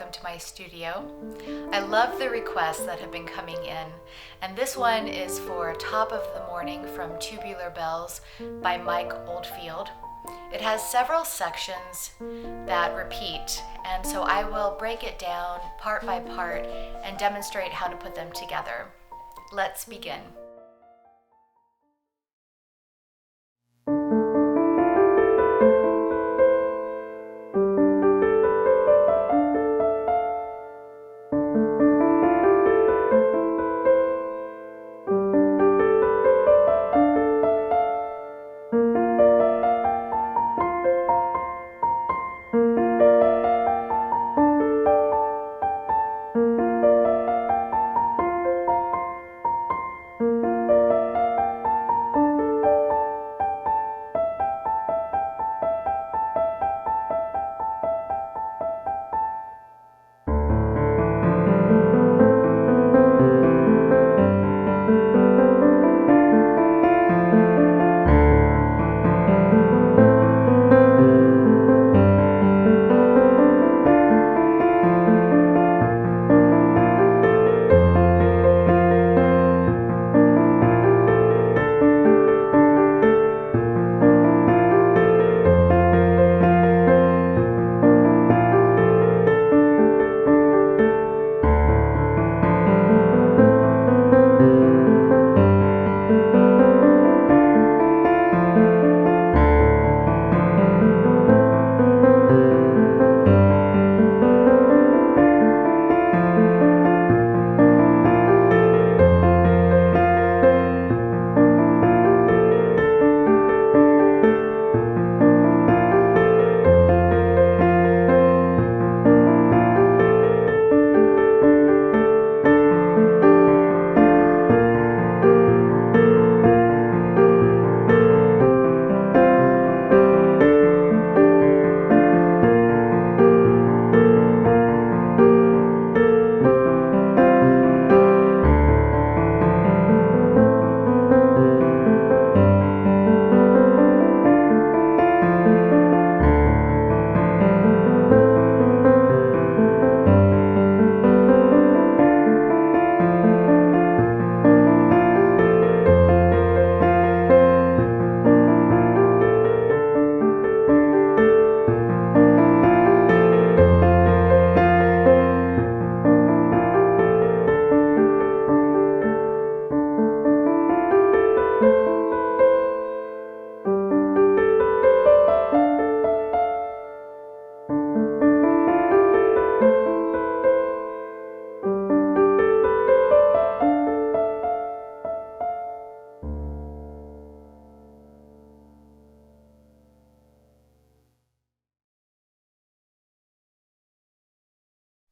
welcome to my studio. I love the requests that have been coming in, and this one is for Top of the Morning from Tubular Bells by Mike Oldfield. It has several sections that repeat, and so I will break it down part by part and demonstrate how to put them together. Let's begin.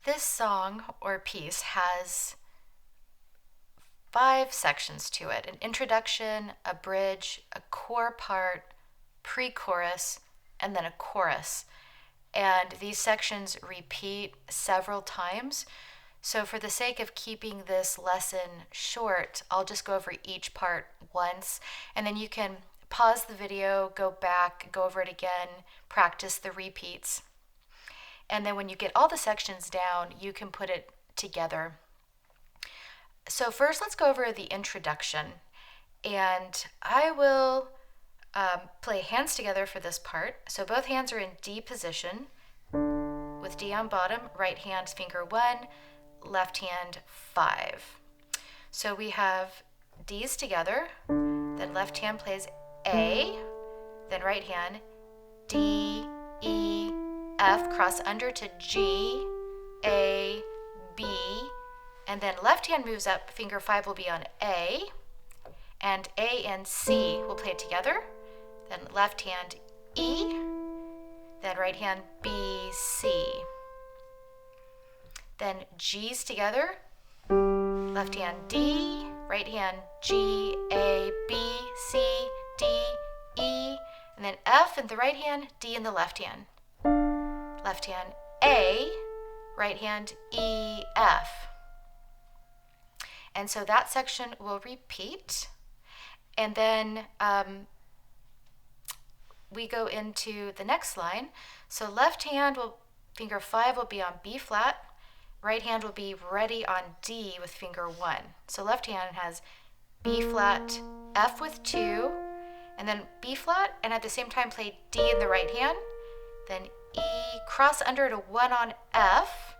This song or piece has 5 sections to it: an introduction, a bridge, a core part, pre-chorus, and then a chorus. And these sections repeat several times. So for the sake of keeping this lesson short, I'll just go over each part once, and then you can pause the video, go back, go over it again, practice the repeats. And then when you get all the sections down, you can put it together. So first, let's go over the introduction. And I will play hands together for this part. So both hands are in D position with D on bottom, right hand finger 1, left hand 5. So we have D's together, then left hand plays A, then right hand D, E, F, cross under to G, A, B, and then left hand moves up, finger 5 will be on A, and A and C will play it together, then left hand E, then right hand B, C. Then G's together, left hand D, right hand G, A, B, C, D, E, and then F in the right hand, D in the left hand. Left hand A, right hand E, F. And so that section will repeat. And then we go into the next line. So left hand will finger 5 will be on B flat. Right hand will be ready on D with finger 1. So left hand has B flat, F with 2, and then B flat, and at the same time play D in the right hand. Then E, cross under to 1 on F,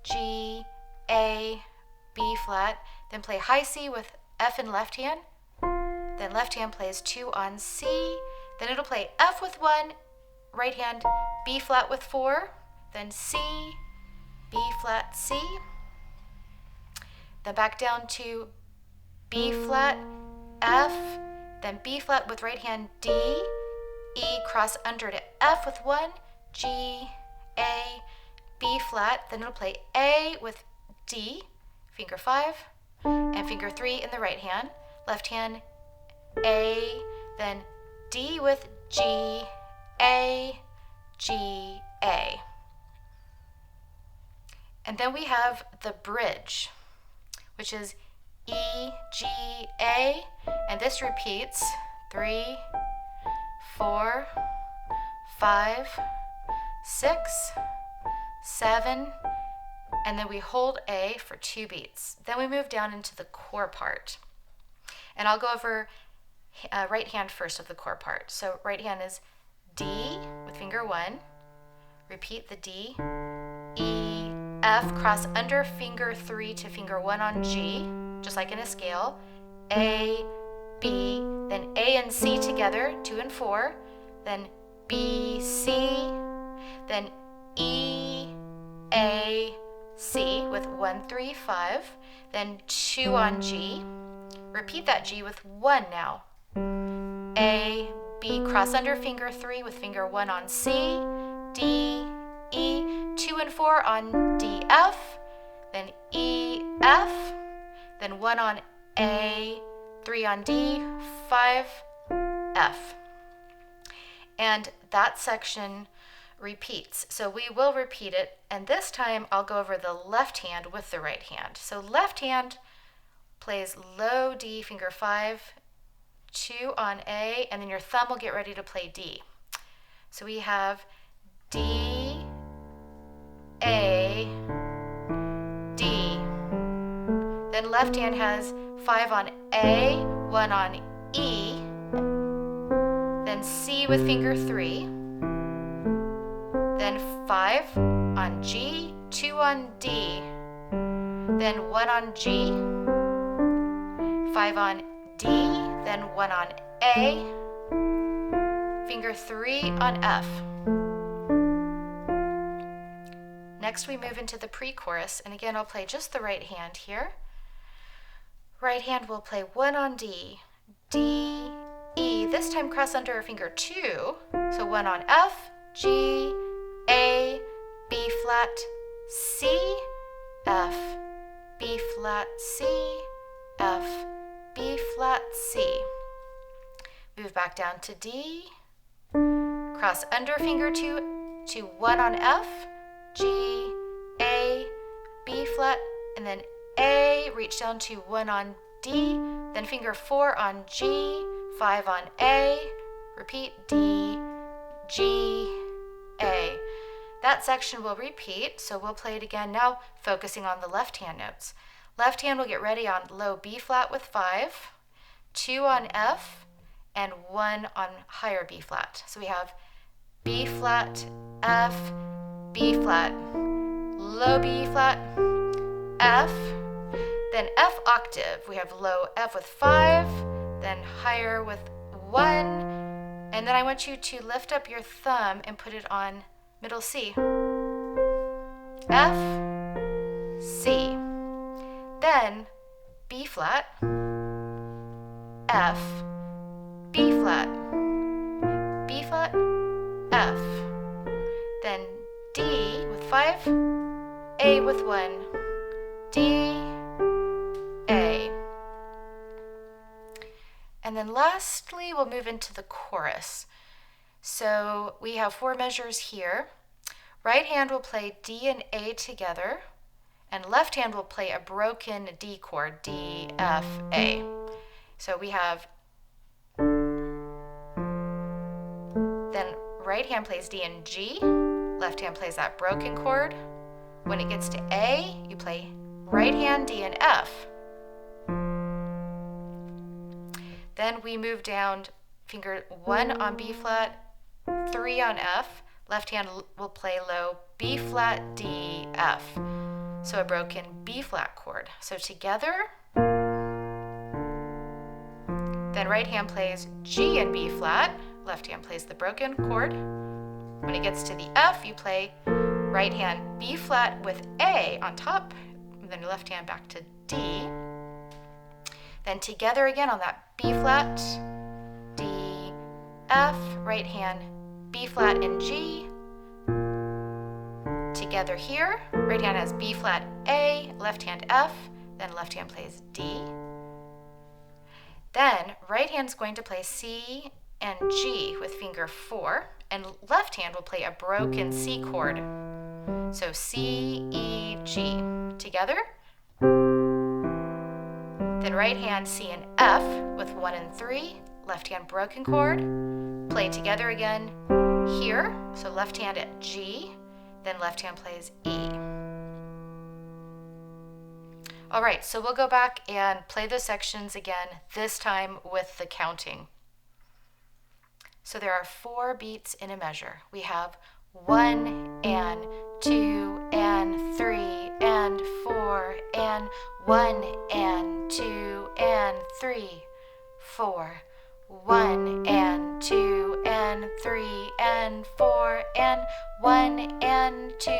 G, A, B flat, then play high C with F in left hand. Then left hand plays 2 on C, then it'll play F with 1, right hand, B flat with 4, then C, B flat, C, then back down to B flat, F, then B flat with right hand, D, E, cross under to F with 1, G, A, B flat, then it'll play A with D, finger 5, and finger 3 in the right hand, left hand, A, then D with G, A, G, A. And then we have the bridge, which is E, G, A, and this repeats 3, 4, 5, 6, 7, and then we hold A for 2 beats. Then we move down into the core part. And I'll go over right hand first of the core part. So right hand is D with finger 1, repeat the D, E, F, cross under finger 3 to finger 1 on G, just like in a scale, A, B, then A and C together, 2 and 4, then B, C, then E, A, C with 1, 3, 5, then 2 on G, repeat that G with 1 now, A, B, cross under finger 3 with finger 1 on C, D, E, 2 and 4 on D, F, then E, F, then 1 on A, 3 on D, 5, F. And that section repeats. So we will repeat it, and this time I'll go over the left hand with the right hand. So left hand plays low D, finger 5, 2 on A, and then your thumb will get ready to play D. So we have D, A, D. Then left hand has 5 on A, 1 on E, then C with finger 3, then 5 on G, 2 on D, then 1 on G, 5 on D, then 1 on A, finger 3 on F. Next we move into the pre-chorus, and again I'll play just the right hand here. Right hand will play 1 on D, D, E, this time cross under finger 2, so 1 on F, G, A, B flat, C, F, B flat, C, F, B flat, C. Move back down to D, cross under finger 2 to 1 on F, G, A, B flat, and then A, reach down to 1 on D, then finger 4 on G, 5 on A, repeat D, G, A. That section will repeat, so we'll play it again now, focusing on the left hand notes. Left hand will get ready on low B flat with 5, 2 on F, and 1 on higher B flat. So we have B flat, F, B flat, low B flat, F, then F octave. We have low F with 5, then higher with 1, and then I want you to lift up your thumb and put it on middle C. F, C. Then B flat, F, B flat, B flat, F. Then D with 5, A with 1, D, A. And then lastly, we'll move into the chorus. So we have 4 measures here. Right hand will play D and A together, and left hand will play a broken D chord, D, F, A. So we have, then right hand plays D and G, left hand plays that broken chord. When it gets to A, you play right hand D and F. Then we move down, finger 1 on B flat, 3 on F. Left hand will play low B flat, D, F. So a broken B flat chord. So together, then right hand plays G and B flat. Left hand plays the broken chord. When it gets to the F, you play right hand B flat with A on top, then your left hand back to D. Then together again on that B flat, D, F, right hand B flat and G. Together here, right hand has B flat A, left hand F, then left hand plays D. Then right hand's going to play C and G with finger 4, and left hand will play a broken C chord. So C, E, G. Together. Then right hand C and F with 1 and 3, left hand broken chord. Play together again here. So left hand at G, then left hand plays E. All right, so we'll go back and play those sections again, this time with the counting. So there are 4 beats in a measure. We have 1 and 2 and 3 and 4 and 1 and 2 and 3, 4. 1 and 2 and 3 and 4 and 1 and 2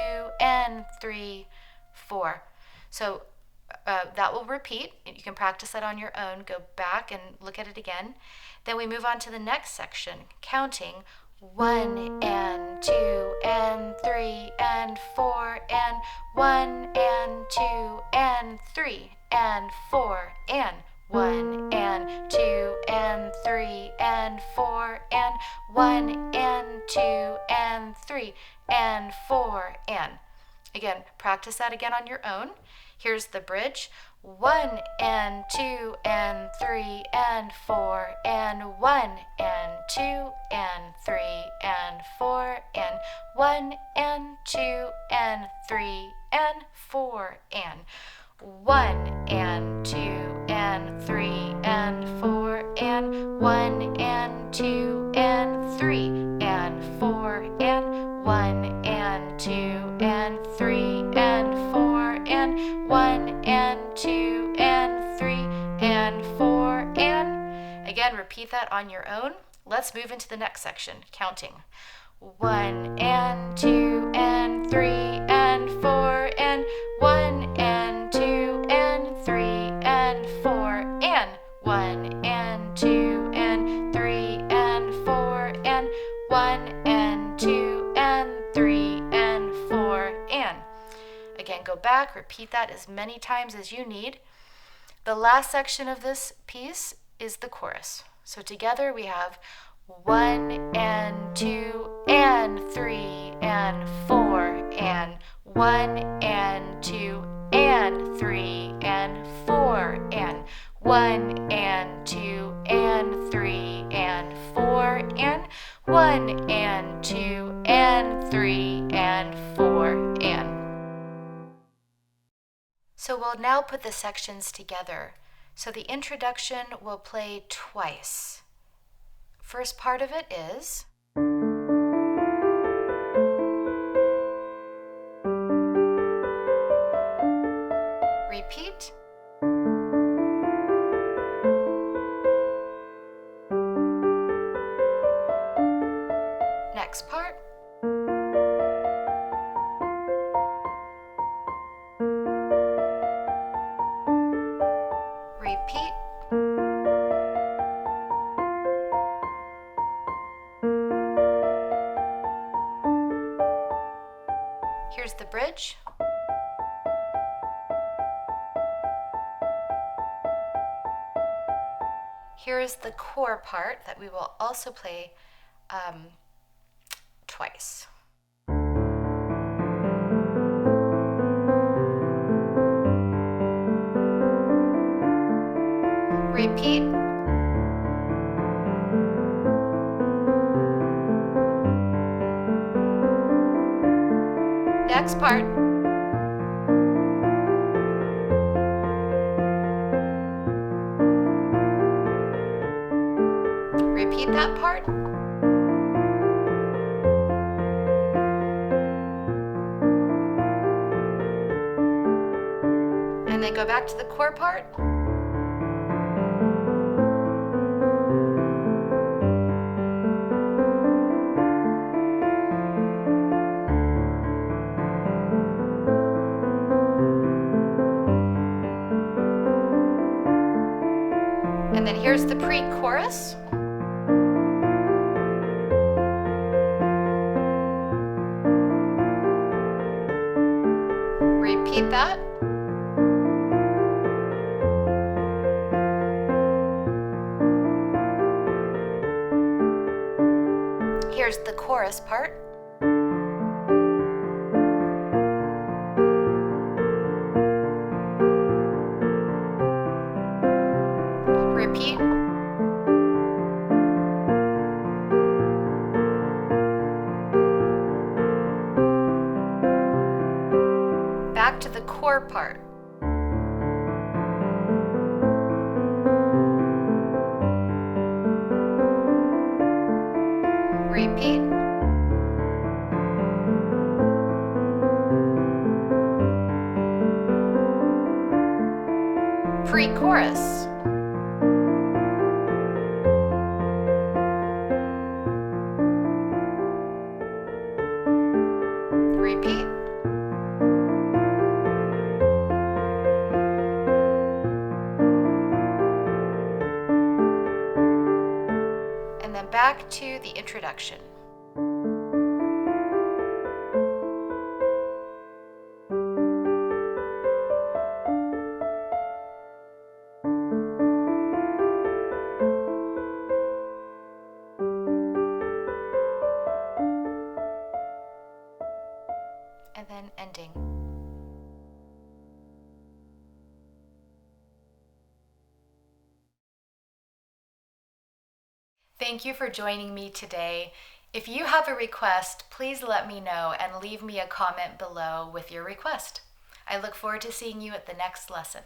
and 3, 4. So that will repeat. You can practice that on your own. Go back and look at it again. Then we move on to the next section, counting 1 and 2 and 3 and 4 and 1 and 2 and 3 and 4 and 1 and 2 and 3 and 4 and 1 and 2 and 3 and 4 and. Again, practice that again on your own. Here's the bridge. 1 and 2 and 3 and 4 and 1 and 2 and 3 and 4 and 1 and 2 and 3 and 4 and 1 and 2 and 3 and 4 and 1 and 2 and 3 and 4 and 1 and 2 and 3 and 4 and 1 and 2 and 3 and 4 and. Again, repeat that on your own. Let's move into the next section, counting. 1 and 2 and 3 and 4 and 1 and 2 and 3 and 4 and 1 and 2 and 3 and 4 and 1 and 2 and 3 and 4 and. Again, go back, repeat that as many times as you need. The last section of this piece is the chorus. So together we have 1 and 2 and 3 and 4 and 1 and 2 and 3 and 4 and 1 and 2 and 3 and 4 and 1 and 2 and 3 and 4 and. So we'll now put the sections together. So the introduction will play twice. First part of it is repeat. Next part. Repeat. Here's the bridge. Here is the core part that we will also play twice. Repeat. next part. Repeat that part. And then go back to the core part. And then here's the pre-chorus. Repeat that. Here's the chorus part. Repeat. Back to the core part. Repeat. Pre-chorus. Repeat. And then back to the introduction. And then ending. Thank you for joining me today. If you have a request, please let me know and leave me a comment below with your request. I look forward to seeing you at the next lesson.